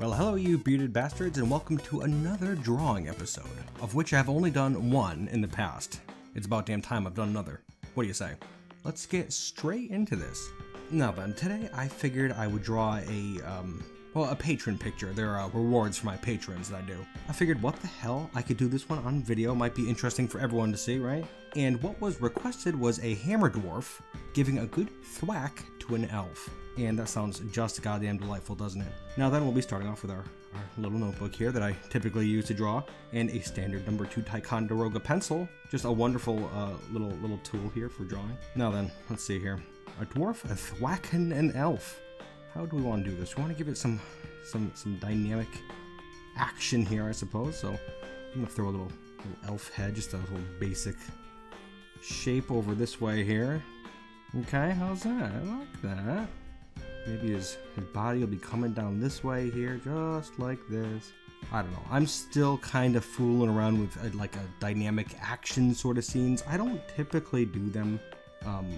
Well, hello you bearded bastards, and welcome to another drawing episode, of which I've only done one in the past. It's about damn time I've done another. What do you say? Let's get straight into this. Now then, today I figured I would draw a patron picture. There are rewards for my patrons that I do. I figured what the hell, I could do this one on video, might be interesting for everyone to see, right? And what was requested was a hammer dwarf giving a good thwack to an elf. And that sounds just goddamn delightful, doesn't it? Now then, we'll be starting off with our little notebook here that I typically use to draw, and a standard number 2 Ticonderoga pencil. Just a wonderful little tool here for drawing. Now then, let's see here. A dwarf, a thwack, and an elf. How do we want to do this? We want to give it some dynamic action here, I suppose. So I'm gonna throw a little elf head, just a little basic shape over this way here. Okay, how's that? I like that. Maybe his body will be coming down this way here, just like this. I don't know. I'm still kind of fooling around with like a dynamic action sort of scenes. I don't typically do them.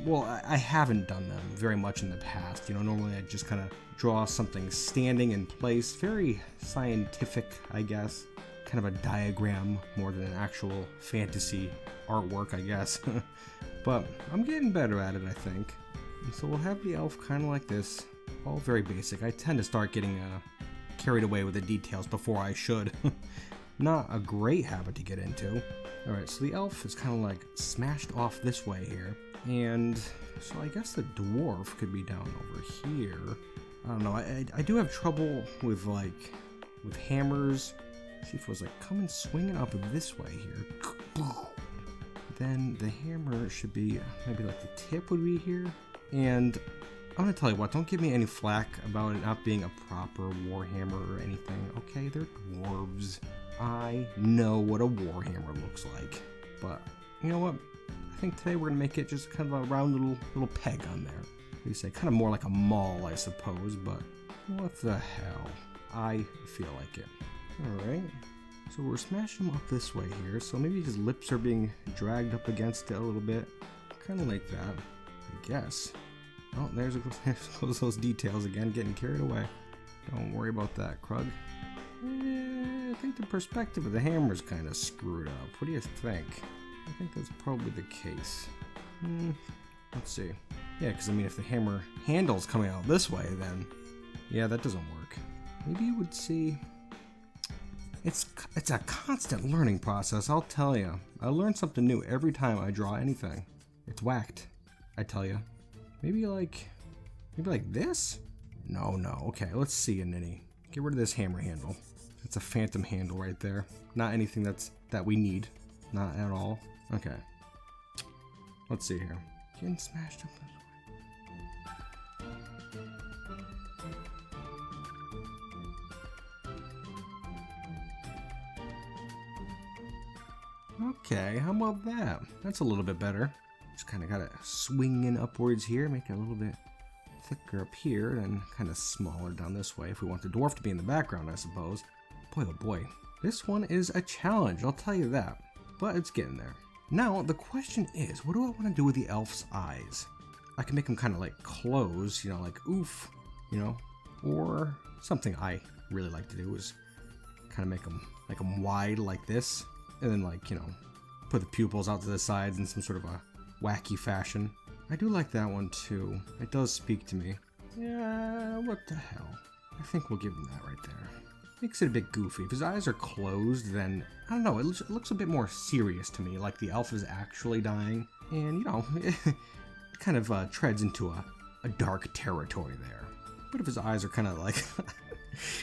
Well, I haven't done them very much in the past. You know, normally I just kind of draw something standing in place. Very scientific, I guess. Kind of a diagram more than an actual fantasy artwork, I guess. But I'm getting better at it, I think. And so we'll have the elf kind of like this. All very basic. I tend to start getting carried away with the details before I should. Not a great habit to get into. Alright, so the elf is kind of like smashed off this way here. And so I guess the dwarf could be down over here. I don't know, I do have trouble with hammers. See if it was like coming swinging up this way here. Then the hammer should be, maybe like the tip would be here. And I'm gonna tell you what, don't give me any flack about it not being a proper warhammer or anything. Okay, they're dwarves. I know what a warhammer looks like. But you know what? I think today we're gonna make it just kind of a round little peg on there. What do you say? Kind of more like a maul, I suppose, but what the hell? I feel like it. Alright. So we're smashing him up this way here, so maybe his lips are being dragged up against it a little bit. Kind of like that, I guess. Oh, there goes those details again, getting carried away. Don't worry about that, Krug. I think the perspective of the hammer is kind of screwed up. What do you think? I think that's probably the case. Let's see. Yeah, because I mean, if the hammer handle's coming out this way, then yeah, that doesn't work. Maybe you would see. It's a constant learning process, I'll tell you. I learn something new every time I draw anything. It's whacked, I tell you. Maybe like this? No. Okay, let's see a ninny. Get rid of this hammer handle. It's a phantom handle right there. Not anything that we need. Not at all. Okay. Let's see here. Getting smashed up this way. Okay, how about that? That's a little bit better. Just kind of got it swinging upwards here, make it a little bit thicker up here, and kind of smaller down this way if we want the dwarf to be in the background, I suppose. Boy, oh boy. This one is a challenge, I'll tell you that. But it's getting there. Now, the question is, what do I want to do with the elf's eyes? I can make them kind of like close, you know, like oof, you know? Or something I really like to do is kind of make them wide like this. And then like, you know, put the pupils out to the sides in some sort of a wacky fashion. I do like that one too. It does speak to me. Yeah, what the hell? I think we'll give him that right there. Makes it a bit goofy. If his eyes are closed, then, I don't know, it looks a bit more serious to me, like the elf is actually dying. And, you know, it kind of treads into a dark territory there. But if his eyes are kind of like,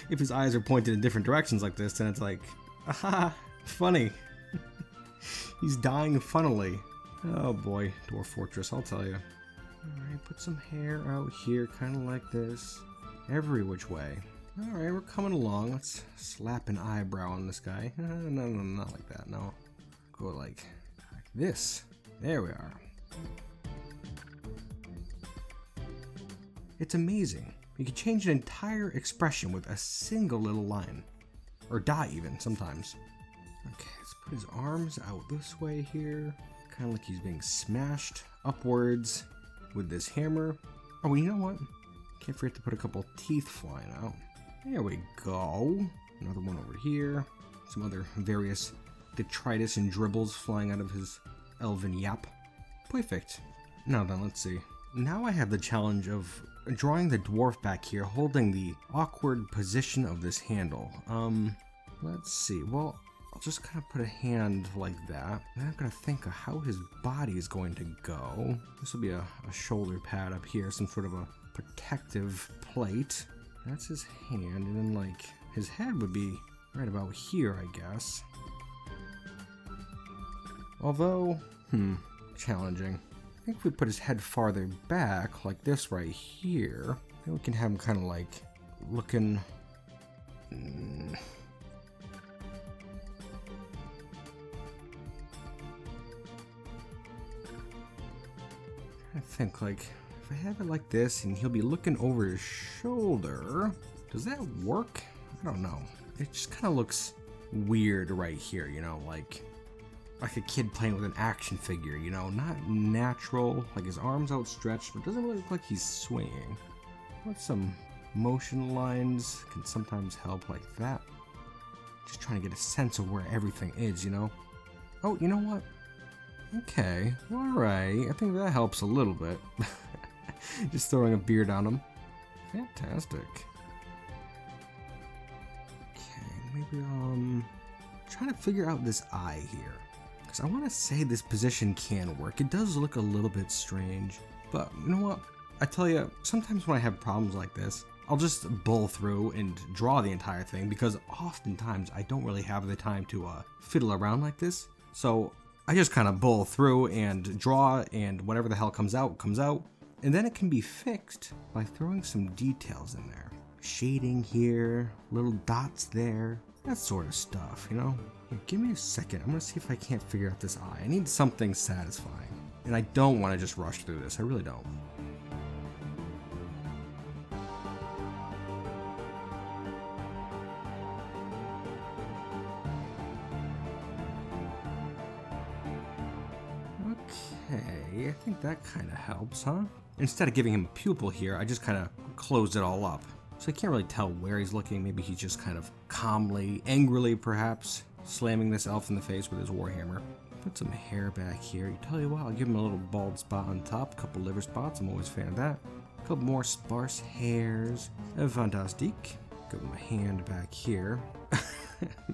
if his eyes are pointed in different directions like this, then it's like, aha, funny. He's dying funnily. Oh boy, Dwarf Fortress, I'll tell you. Alright, put some hair out here, kind of like this. Every which way. Alright, we're coming along. Let's slap an eyebrow on this guy. No, not like that, no. Go like this. There we are. It's amazing. You can change an entire expression with a single little line. Or dot even, sometimes. Okay, let's put his arms out this way here. Kind of like he's being smashed upwards with this hammer. Oh, well, you know what? Can't forget to put a couple teeth flying out. There we go. Another one over here. Some other various detritus and dribbles flying out of his elven yap. Perfect. Now then, let's see. Now I have the challenge of drawing the dwarf back here, holding the awkward position of this handle. Let's see. Well, I'll just kind of put a hand like that. Then I'm going to think of how his body is going to go. This will be a shoulder pad up here, some sort of a protective plate. That's his hand, and then like his head would be right about here, I guess. Although, challenging. I think if we put his head farther back, like this right here, then we can have him kind of like looking. I think like if I have it like this and he'll be looking over his shoulder, does that work? I don't know. It just kind of looks weird right here, you know, like a kid playing with an action figure, you know, not natural, like his arms outstretched, but doesn't really look like he's swinging. But some motion lines can sometimes help like that. Just trying to get a sense of where everything is, you know. Oh, you know what? Okay, alright, I think that helps a little bit. Just throwing a beard on him. Fantastic. Okay, maybe trying to figure out this eye here. Because I want to say this position can work. It does look a little bit strange. But you know what? I tell you, sometimes when I have problems like this, I'll just bull through and draw the entire thing. Because oftentimes I don't really have the time to fiddle around like this. So I just kind of bull through and draw, and whatever the hell comes out, comes out. And then it can be fixed by throwing some details in there. Shading here, little dots there, that sort of stuff, you know? Here, give me a second. I'm gonna see if I can't figure out this eye. I need something satisfying. And I don't want to just rush through this. I really don't. Okay, I think that kind of helps, huh? Instead of giving him a pupil here, I just kind of closed it all up. So I can't really tell where he's looking. Maybe he's just kind of calmly, angrily perhaps, slamming this elf in the face with his warhammer. Put some hair back here. You tell you what, I'll give him a little bald spot on top, a couple liver spots. I'm always a fan of that. A couple more sparse hairs. Fantastique. Give him a hand back here.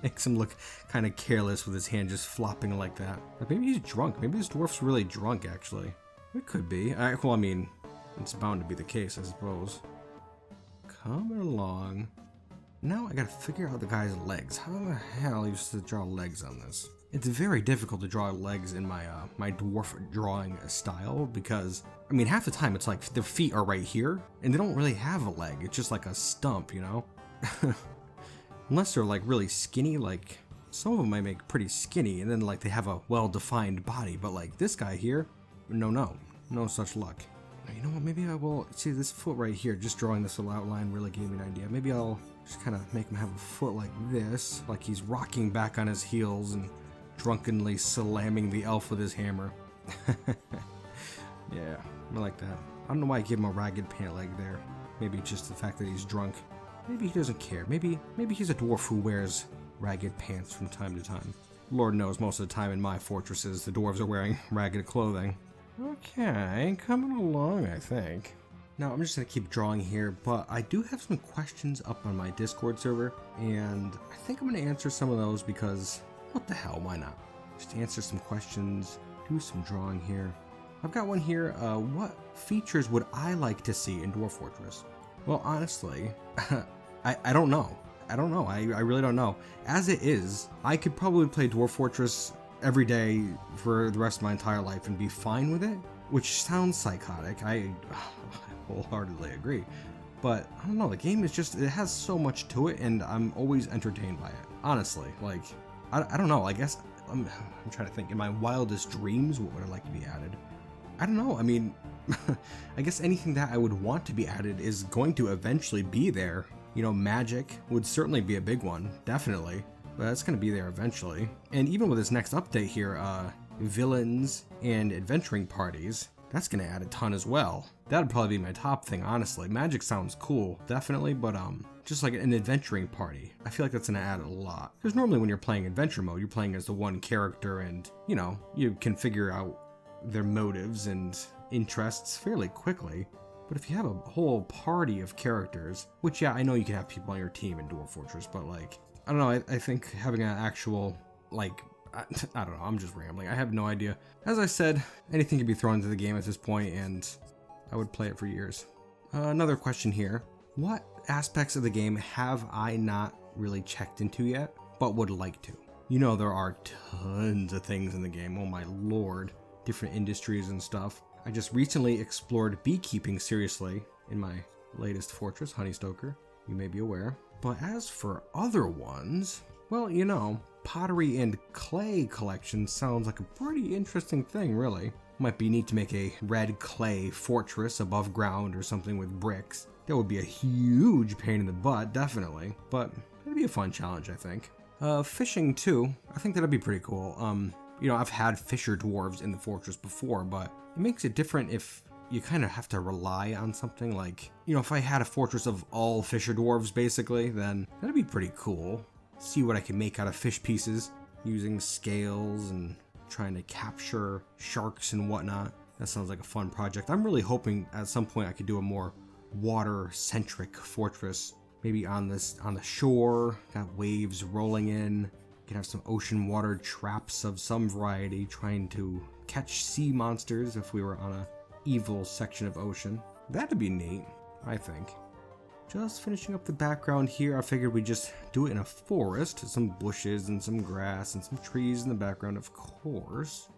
Makes him look kind of careless with his hand just flopping like that. Like maybe he's drunk. Maybe this dwarf's really drunk, actually. It could be. Well, I mean, it's bound to be the case, I suppose. Coming along. Now I gotta figure out the guy's legs. How the hell I used to draw legs on this? It's very difficult to draw legs in my my dwarf drawing style because, I mean, half the time it's like their feet are right here and they don't really have a leg. It's just like a stump, you know? Unless they're like really skinny, like some of them might make pretty skinny and then like they have a well-defined body, but like this guy here, no such luck. You know what, maybe I will, see this foot right here, just drawing this little outline really gave me an idea. Maybe I'll just kind of make him have a foot like this, like he's rocking back on his heels and drunkenly slamming the elf with his hammer. Yeah, I like that. I don't know why I gave him a ragged pant leg there. Maybe just the fact that he's drunk. Maybe he doesn't care. Maybe he's a dwarf who wears ragged pants from time to time. Lord knows most of the time in my fortresses the dwarves are wearing ragged clothing. Okay, coming along, I think. Now, I'm just going to keep drawing here, but I do have some questions up on my Discord server, and I think I'm going to answer some of those because, what the hell, why not? Just answer some questions, do some drawing here. I've got one here, what features would I like to see in Dwarf Fortress? Well, honestly, I don't know. I really don't know. As it is, I could probably play Dwarf Fortress every day for the rest of my entire life and be fine with it, which sounds psychotic. I wholeheartedly agree. But I don't know, the game is just, it has so much to it and I'm always entertained by it. Honestly, like, I don't know, I guess, I'm trying to think, in my wildest dreams, what would I like to be added? I don't know, I mean, I guess anything that I would want to be added is going to eventually be there. You know, magic would certainly be a big one, definitely. But that's going to be there eventually. And even with this next update here, villains and adventuring parties, that's going to add a ton as well. That'd probably be my top thing, honestly. Magic sounds cool, definitely, but just like an adventuring party. I feel like that's gonna add a lot. Because normally when you're playing adventure mode, you're playing as the one character and, you know, you can figure out their motives and interests fairly quickly. But if you have a whole party of characters, which yeah, I know you can have people on your team in Dwarf Fortress, but like, I don't know, I think having an actual, like, I don't know, I'm just rambling. I have no idea. As I said, anything can be thrown into the game at this point, and I would play it for years. Another question here. What aspects of the game have I not really checked into yet, but would like to? You know, there are tons of things in the game, oh my lord. Different industries and stuff. I just recently explored beekeeping seriously in my latest fortress, Honeystoker. You may be aware. But as for other ones, well, you know, pottery and clay collection sounds like a pretty interesting thing, really. Might be neat to make a red clay fortress above ground or something with bricks. That would be a huge pain in the butt, definitely. But it'd be a fun challenge, I think. Fishing too. I think that'd be pretty cool. You know, I've had fisher dwarves in the fortress before, but it makes it different if you kind of have to rely on something like, you know, if I had a fortress of all fisher dwarves, basically, then that'd be pretty cool. See what I can make out of fish pieces using scales and trying to capture sharks and whatnot. That sounds like a fun project. I'm really hoping at some point I could do a more water-centric fortress. Maybe on the shore, got waves rolling in. You can have some ocean water traps of some variety trying to catch sea monsters if we were on a evil section of ocean. That'd be neat, I think. Just finishing up the background here, I figured we'd just do it in a forest. Some bushes and some grass and some trees in the background, of course.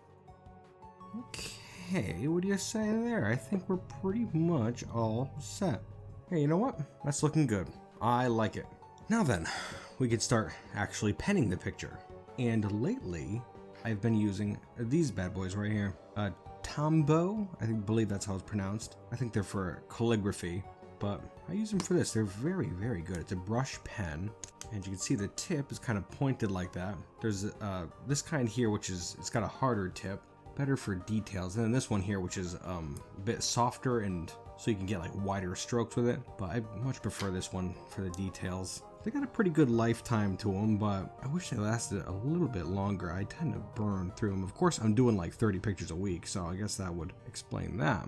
Okay, what do you say there? I think we're pretty much all set. Hey, you know what? That's looking good. I like it. Now then, we could start actually penning the picture. And lately, I've been using these bad boys right here. Tombow, believe that's how it's pronounced. I think they're for calligraphy, but I use them for this. They're very, very good. It's a brush pen, and you can see the tip is kind of pointed like that. There's this kind here, which is, it's got a harder tip, better for details. And then this one here, which is a bit softer, and so you can get like wider strokes with it. But I much prefer this one for the details. They got a pretty good lifetime to them, but I wish they lasted a little bit longer. I tend to burn through them. Of course, I'm doing like 30 pictures a week, so I guess that would explain that.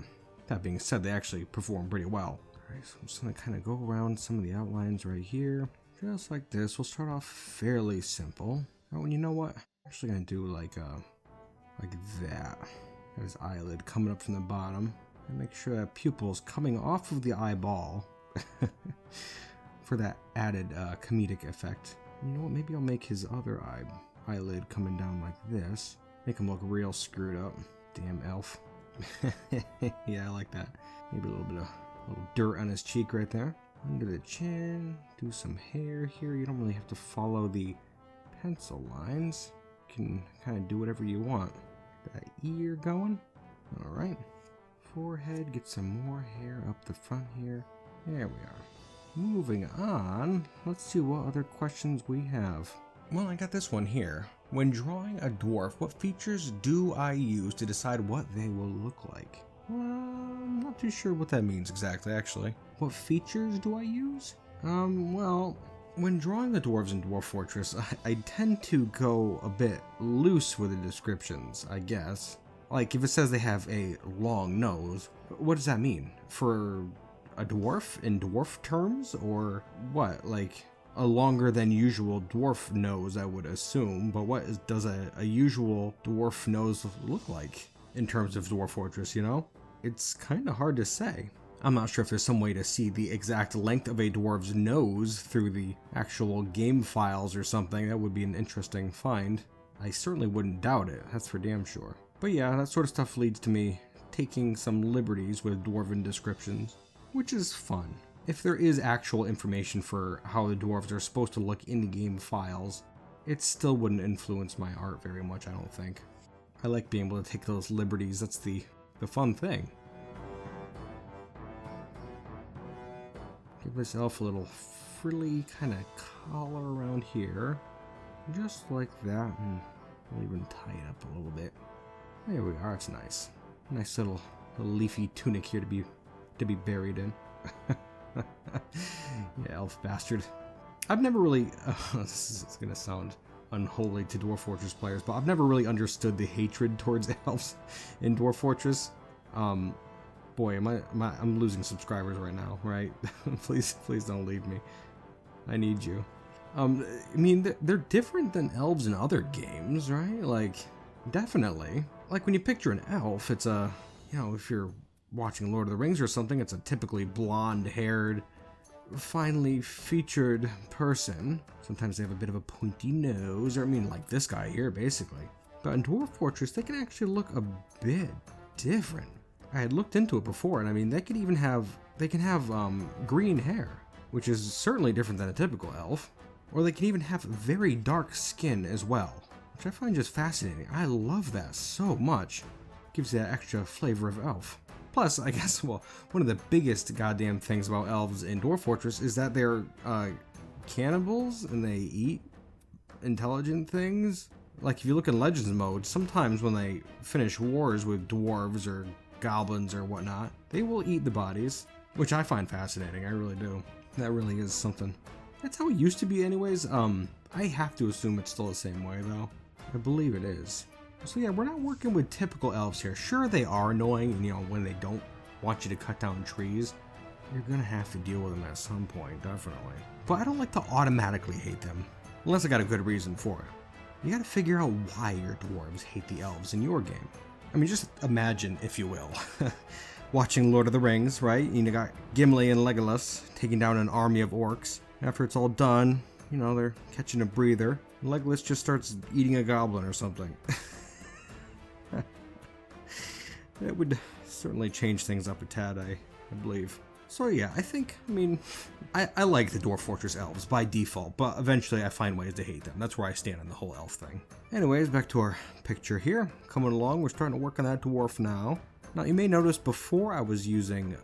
That being said, they actually perform pretty well. All right, so I'm just gonna kind of go around some of the outlines right here, just like this. We'll start off fairly simple. Oh, and you know what? I'm actually gonna do like that. Got his eyelid coming up from the bottom, and make sure that pupil's coming off of the eyeball. For that added comedic effect. You know what, maybe I'll make his other eyelid coming down like this. Make him look real screwed up. Damn elf. Yeah, I like that. Maybe a little dirt on his cheek right there. Under the chin. Do some hair here. You don't really have to follow the pencil lines. You can kind of do whatever you want. That ear going. Alright. Forehead. Get some more hair up the front here. There we are. Moving on, let's see what other questions we have. Well, I got this one here. When drawing a dwarf, what features do I use to decide what they will look like? Well, I'm not too sure what that means exactly, actually. What features do I use? Well, when drawing the dwarves in Dwarf Fortress, I tend to go a bit loose with the descriptions, I guess. Like, if it says they have a long nose, what does that mean? For a dwarf in dwarf terms, or what? Like a longer than usual dwarf nose, I would assume, but what does a usual dwarf nose look like in terms of Dwarf Fortress, you know? It's kind of hard to say. I'm not sure if there's some way to see the exact length of a dwarf's nose through the actual game files or something. That would be an interesting find. I certainly wouldn't doubt it, that's for damn sure. But yeah, that sort of stuff leads to me taking some liberties with dwarven descriptions, which is fun. If there is actual information for how the dwarves are supposed to look in the game files, it still wouldn't influence my art very much, I don't think. I like being able to take those liberties, that's the fun thing. Give this elf a little frilly kind of collar around here, just like that, and I'll even tie it up a little bit. There we are, it's nice. Nice little leafy tunic here to be buried in. Yeah, elf bastard. I've never really, this is gonna sound unholy to Dwarf Fortress players, but I've never really understood the hatred towards elves in Dwarf Fortress. Boy, I'm losing subscribers right now, right? Please don't leave me. I need you. I mean, they're different than elves in other games, right? Like, definitely. Like, when you picture an elf, it's a, you know, if you're watching Lord of the Rings or something, it's a typically blonde-haired, finely featured person. Sometimes they have a bit of a pointy nose, or I mean, like this guy here, basically. But in Dwarf Fortress, they can actually look a bit different. I had looked into it before, and I mean, they can have green hair, which is certainly different than a typical elf. Or they can even have very dark skin as well, which I find just fascinating. I love that so much. Gives that extra flavor of elf. Plus, I guess, well, one of the biggest goddamn things about elves in Dwarf Fortress is that they're cannibals and they eat intelligent things. Like, if you look in Legends mode, sometimes when they finish wars with dwarves or goblins or whatnot, they will eat the bodies, which I find fascinating. I really do. That really is something. That's how it used to be anyways. I have to assume it's still the same way though. I believe it is. So yeah, we're not working with typical elves here. Sure, they are annoying, and you know, when they don't want you to cut down trees, you're gonna have to deal with them at some point, definitely. But I don't like to automatically hate them, unless I got a good reason for it. You gotta figure out why your dwarves hate the elves in your game. I mean, just imagine, if you will, watching Lord of the Rings, right? You got Gimli and Legolas taking down an army of orcs. After it's all done, you know, they're catching a breather. Legolas just starts eating a goblin or something. That would certainly change things up a tad, I believe. So yeah, I mean, I like the Dwarf Fortress elves by default, but eventually I find ways to hate them. That's where I stand on the whole elf thing. Anyways, back to our picture here. Coming along, we're starting to work on that dwarf now. Now, you may notice before I was using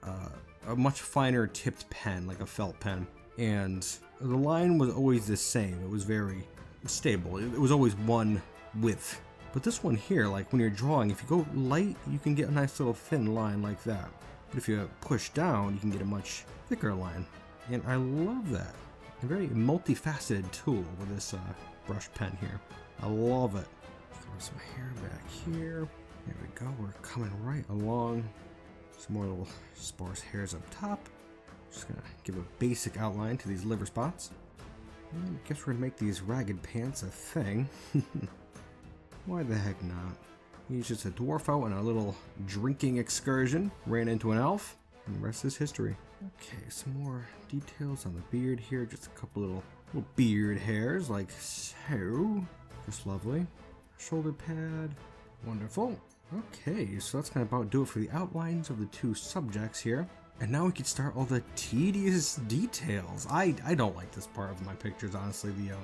a much finer tipped pen, like a felt pen, and the line was always the same. It was very stable. It was always one width. But this one here, like when you're drawing, if you go light, you can get a nice little thin line like that. But if you push down, you can get a much thicker line. And I love that. A very multifaceted tool with this brush pen here. I love it. Throw some hair back here. There we go. We're coming right along. Some more little sparse hairs up top. Just gonna give a basic outline to these liver spots. And I guess we're gonna make these ragged pants a thing. Why the heck not? He's just a dwarf out on a little drinking excursion. Ran into an elf, and the rest is history. Okay, some more details on the beard here. Just a couple little beard hairs, like so. Just lovely. Shoulder pad. Wonderful. Okay, so that's gonna about do it for the outlines of the two subjects here. And now we can start all the tedious details. I don't like this part of my pictures, honestly. The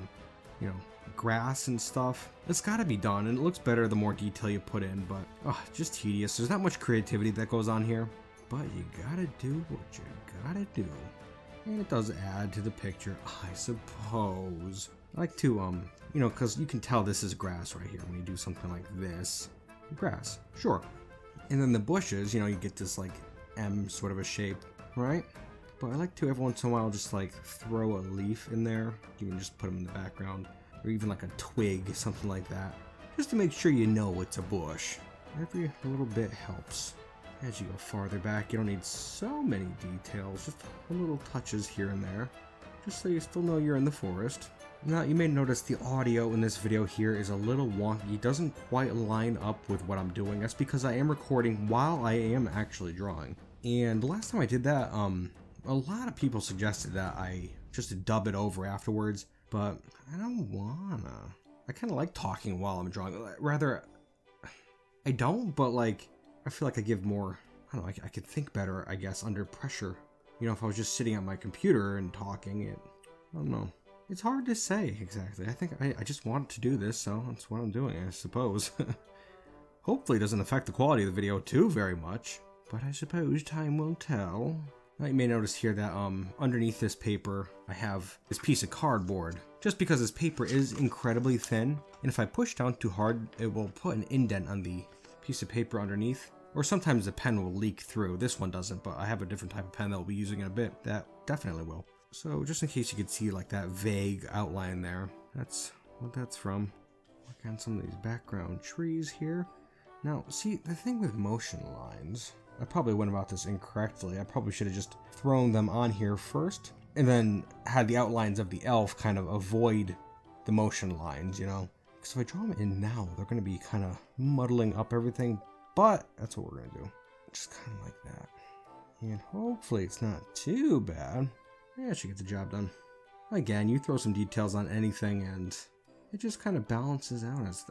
you know, grass and stuff. It's gotta be done, and it looks better the more detail you put in, but just tedious. There's not much creativity that goes on here, but you gotta do what you gotta do. And it does add to the picture, I suppose. I like to, you know, because you can tell this is grass right here when you do something like this. Grass, sure. And then the bushes, you know, you get this like M sort of a shape, right? But I like to every once in a while just like throw a leaf in there. You can just put them in the background, or even like a twig, something like that, just to make sure you know it's a bush. Every little bit helps. As you go farther back, you don't need so many details, just little touches here and there, just so you still know you're in the forest. Now, you may notice the audio in this video here is a little wonky. It doesn't quite line up with what I'm doing. That's because I am recording while I am actually drawing. And the last time I did that, a lot of people suggested that I just dub it over afterwards, but I don't wanna. I kind of like talking while I'm drawing. Rather, I don't, but like, I feel like I give more, I don't know, I could think better, I guess, under pressure. You know, if I was just sitting at my computer and talking, I don't know. It's hard to say exactly. I think I just wanted to do this, so that's what I'm doing, I suppose. Hopefully it doesn't affect the quality of the video too very much, but I suppose time will tell. Now you may notice here that underneath this paper, I have this piece of cardboard. Just because this paper is incredibly thin, and if I push down too hard, it will put an indent on the piece of paper underneath. Or sometimes the pen will leak through. This one doesn't, but I have a different type of pen that we'll be using in a bit that definitely will. So just in case you could see like that vague outline there, that's what that's from. Work on some of these background trees here. Now, see, the thing with motion lines, I probably went about this incorrectly. I probably should have just thrown them on here first and then had the outlines of the elf kind of avoid the motion lines, you know? Because if I draw them in now, they're going to be kind of muddling up everything, but that's what we're going to do. Just kind of like that. And hopefully it's not too bad. Yeah, it should get the job done. Again, you throw some details on anything and it just kind of balances out, as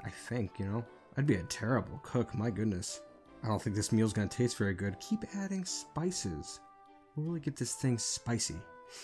I think, you know? I'd be a terrible cook, my goodness. I don't think this meal's gonna taste very good. Keep adding spices. We'll really get this thing spicy.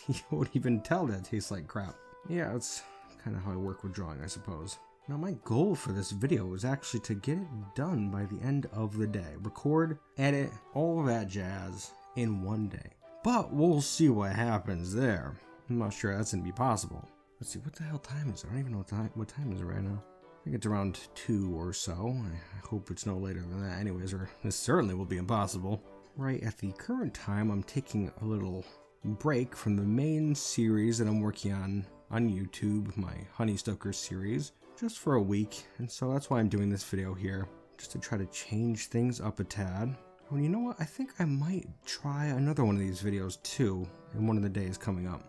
You won't even tell that it tastes like crap. Yeah, that's kind of how I work with drawing, I suppose. Now, my goal for this video was actually to get it done by the end of the day. Record, edit, all of that jazz in one day. But we'll see what happens there. I'm not sure that's gonna be possible. Let's see, what the hell time is it? I don't even know what time is it right now. I think it's around 2 or so. I hope it's no later than that anyways, or this certainly will be impossible. Right at the current time, I'm taking a little break from the main series that I'm working on YouTube, my Honeystoker series, just for a week. And so that's why I'm doing this video here, just to try to change things up a tad. Oh, you know what? I think I might try another one of these videos too in one of the days coming up.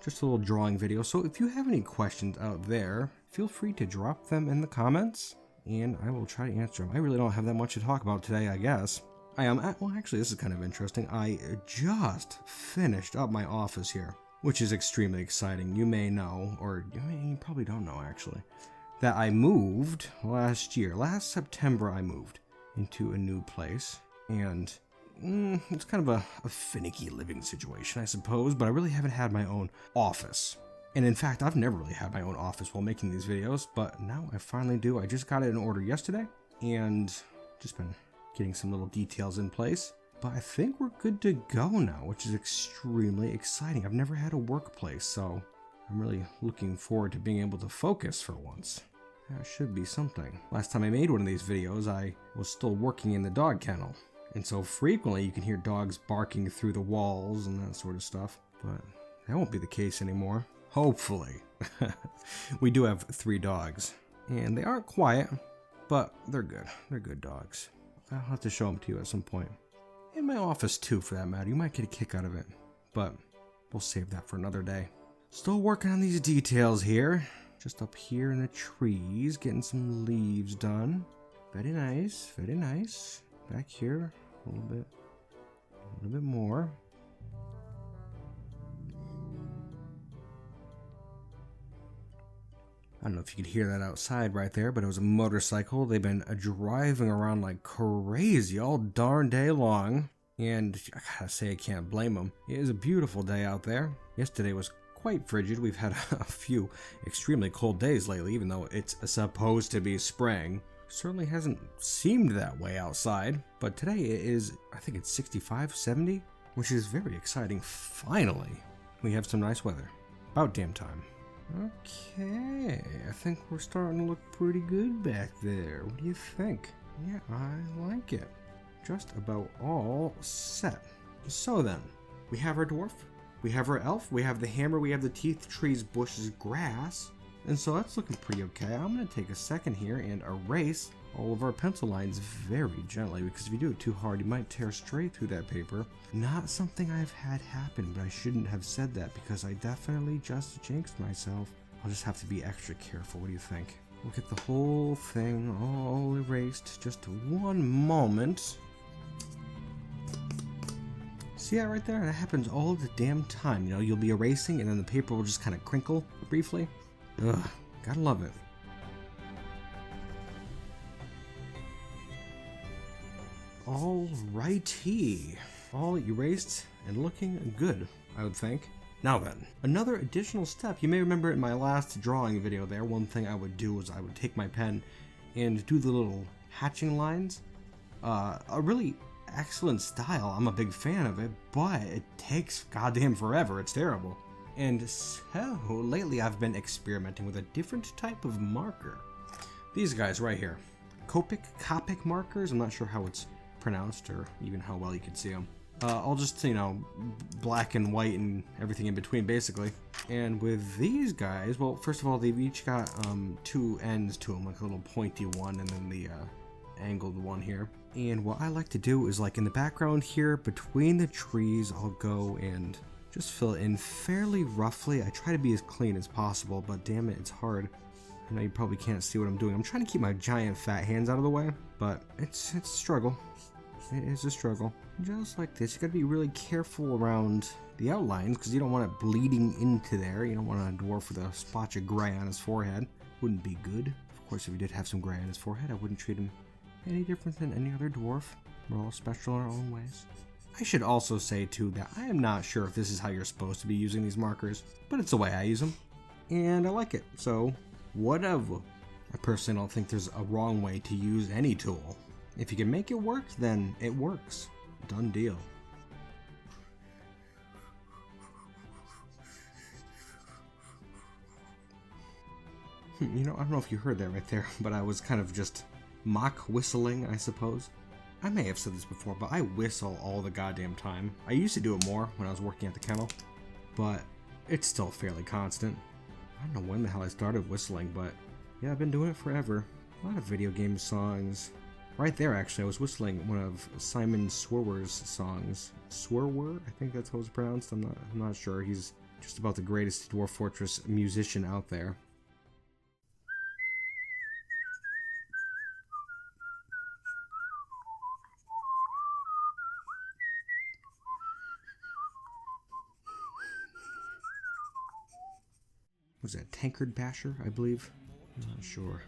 Just a little drawing video. So if you have any questions out there, feel free to drop them in the comments and I will try to answer them. I really don't have that much to talk about today, I guess. Well, actually, this is kind of interesting. I just finished up my office here, which is extremely exciting. You may know, or you probably don't know actually, that I moved last year. Last September, I moved into a new place, and it's kind of a finicky living situation, I suppose, but I really haven't had my own office. And in fact, I've never really had my own office while making these videos, but now I finally do. I just got it in order yesterday, and just been getting some little details in place. But I think we're good to go now, which is extremely exciting. I've never had a workplace, so I'm really looking forward to being able to focus for once. That should be something. Last time I made one of these videos, I was still working in the dog kennel. And so frequently you can hear dogs barking through the walls and that sort of stuff. But that won't be the case anymore. Hopefully. We do have 3 dogs. And they aren't quiet, but they're good. They're good dogs. I'll have to show them to you at some point. In my office too, for that matter. You might get a kick out of it. But we'll save that for another day. Still working on these details here. Just up here in the trees, getting some leaves done. Very nice, very nice. Back here, a little bit more. I don't know if you could hear that outside right there, but it was a motorcycle. They've been driving around like crazy all darn day long. And I gotta say, I can't blame them. It is a beautiful day out there. Yesterday was quite frigid. We've had a few extremely cold days lately, even though it's supposed to be spring. Certainly hasn't seemed that way outside. But today it is, I think it's 65, 70, which is very exciting. Finally, we have some nice weather. About damn time. Okay, I think we're starting to look pretty good back there. What do you think? Yeah, I like it. Just about all set. So then, we have our dwarf, we have our elf, we have the hammer, we have the teeth, trees, bushes, grass. And so that's looking pretty okay. I'm going to take a second here and erase all of our pencil lines very gently, because if you do it too hard, you might tear straight through that paper. Not something I've had happen, but I shouldn't have said that because I definitely just jinxed myself. I'll just have to be extra careful. What do you think? We'll get the whole thing all erased. Just one moment. See that right there? That happens all the damn time. You know, you'll be erasing and then the paper will just kind of crinkle briefly. Ugh, gotta love it. Alrighty. All erased and looking good, I would think. Now then, another additional step. You may remember in my last drawing video there, one thing I would do is I would take my pen and do the little hatching lines. A really excellent style. I'm a big fan of it, but it takes goddamn forever. It's terrible. And so, lately I've been experimenting with a different type of marker. These guys right here. Copic markers. I'm not sure how it's pronounced or even how well you can see them. I'll just, you know, black and white and everything in between, basically. And with these guys, well, first of all, they've each got 2 ends to them, like a little pointy one and then the angled one here. And what I like to do is, like, in the background here, between the trees, I'll go and just fill it in fairly roughly. I try to be as clean as possible, but damn it, it's hard. I know you probably can't see what I'm doing. I'm trying to keep my giant fat hands out of the way, but it's a struggle. It is a struggle. Just like this, you gotta be really careful around the outlines because you don't want it bleeding into there. You don't want a dwarf with a splotch of gray on his forehead. Wouldn't be good. Of course, if he did have some gray on his forehead, I wouldn't treat him any different than any other dwarf. We're all special in our own ways. I should also say too that I am not sure if this is how you're supposed to be using these markers, but it's the way I use them, and I like it, so whatever. I personally don't think there's a wrong way to use any tool. If you can make it work, then it works. Done deal. You know, I don't know if you heard that right there, but I was kind of just mock whistling, I suppose. I may have said this before, but I whistle all the goddamn time. I used to do it more when I was working at the kennel, but it's still fairly constant. I don't know when the hell I started whistling, but yeah, I've been doing it forever. A lot of video game songs. Right there, actually, I was whistling one of Simon Swerwer's songs. Swerwer? I think that's how it's pronounced. I'm not sure. He's just about the greatest Dwarf Fortress musician out there. Was that Tankard Basher, I believe? I'm not sure.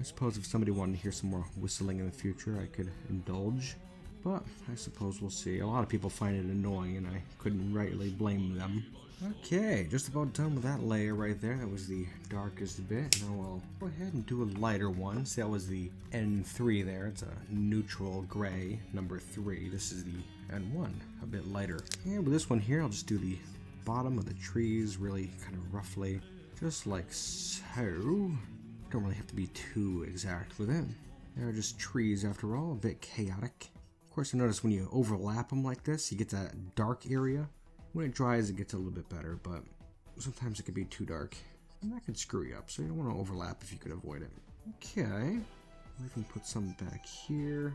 I suppose if somebody wanted to hear some more whistling in the future, I could indulge. But I suppose we'll see. A lot of people find it annoying, and I couldn't rightly blame them. Okay, just about done with that layer right there. That was the darkest bit. Now I'll go ahead and do a lighter one. See, that was the N3 there. It's a neutral gray, number 3. This is the N1, a bit lighter. And with this one here, I'll just do the bottom of the trees really kind of roughly, just like so. Don't really have to be too exact with it. They're just trees after all, a bit chaotic. Of course, I notice when you overlap them like this, you get that dark area. When it dries, it gets a little bit better, but sometimes it can be too dark. And that can screw you up, so you don't want to overlap if you could avoid it. Okay, we can put some back here,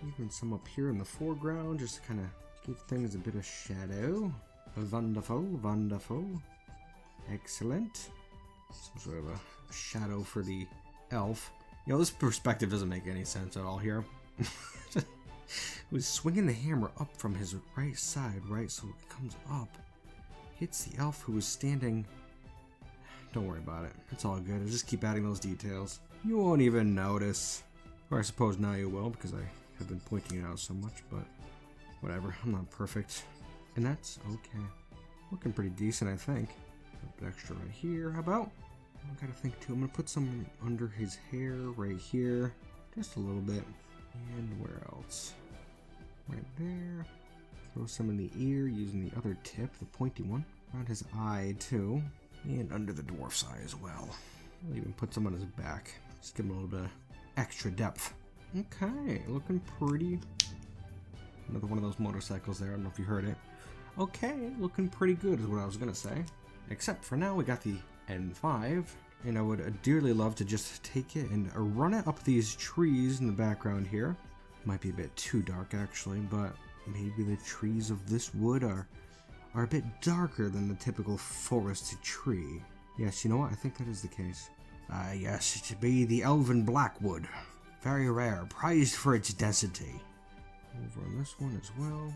even some up here in the foreground, just to kind of give things a bit of shadow. Wonderful, wonderful. Excellent. Some sort of a shadow for the elf. You know, this perspective doesn't make any sense at all here. He was swinging the hammer up from his right side, right, so it comes up, hits the elf who was standing. Don't worry about it. It's all good. I'll just keep adding those details. You won't even notice. Or I suppose now you will, because I have been pointing it out so much, but whatever. I'm not perfect. And that's okay. Looking pretty decent, I think. A bit extra right here. How about? I gotta think too. I'm gonna put some under his hair right here. Just a little bit. And where else? Right there. Throw some in the ear using the other tip, the pointy one. Around his eye too. And under the dwarf's eye as well. I'll even put some on his back. Just give him a little bit of extra depth. Okay, looking pretty. Another one of those motorcycles there. I don't know if you heard it. Okay, looking pretty good is what I was gonna say. Except for now we got the N5, and I would dearly love to just take it and run it up these trees in the background here. Might be a bit too dark actually, but maybe the trees of this wood are a bit darker than the typical forest tree. Yes, you know what? I think that is the case. Yes, it should be the elven blackwood. Very rare, prized for its density. Over on this one as well.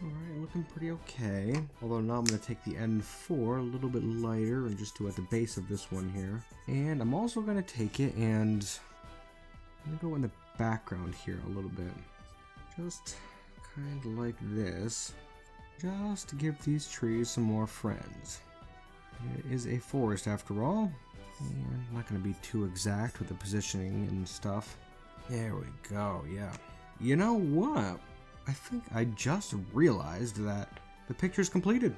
Alright, looking pretty okay. Although now I'm going to take the N4 a little bit lighter and just do it at the base of this one here. And I'm also going to take it and I'm going to go in the background here a little bit. Just kind of like this. Just to give these trees some more friends. It is a forest after all. And I'm not going to be too exact with the positioning and stuff. There we go, yeah. You know what? I think I just realized that the picture's completed.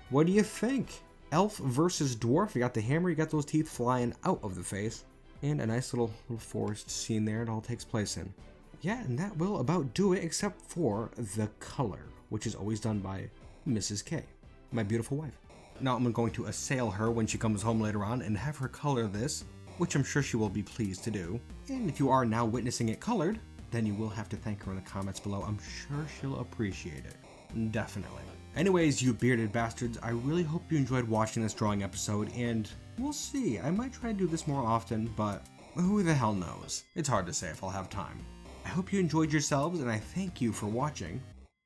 What do you think? Elf versus dwarf. You got the hammer, you got those teeth flying out of the face. And a nice little forest scene there it all takes place in. Yeah, and that will about do it except for the color, which is always done by Mrs. K, my beautiful wife. Now I'm going to assail her when she comes home later on and have her color this, which I'm sure she will be pleased to do. And if you are now witnessing it colored, then you will have to thank her in the comments below. I'm sure she'll appreciate it. Definitely. Anyways, you bearded bastards, I really hope you enjoyed watching this drawing episode, and we'll see. I might try to do this more often, but who the hell knows? It's hard to say if I'll have time. I hope you enjoyed yourselves, and I thank you for watching.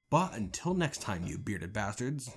But until next time, you bearded bastards.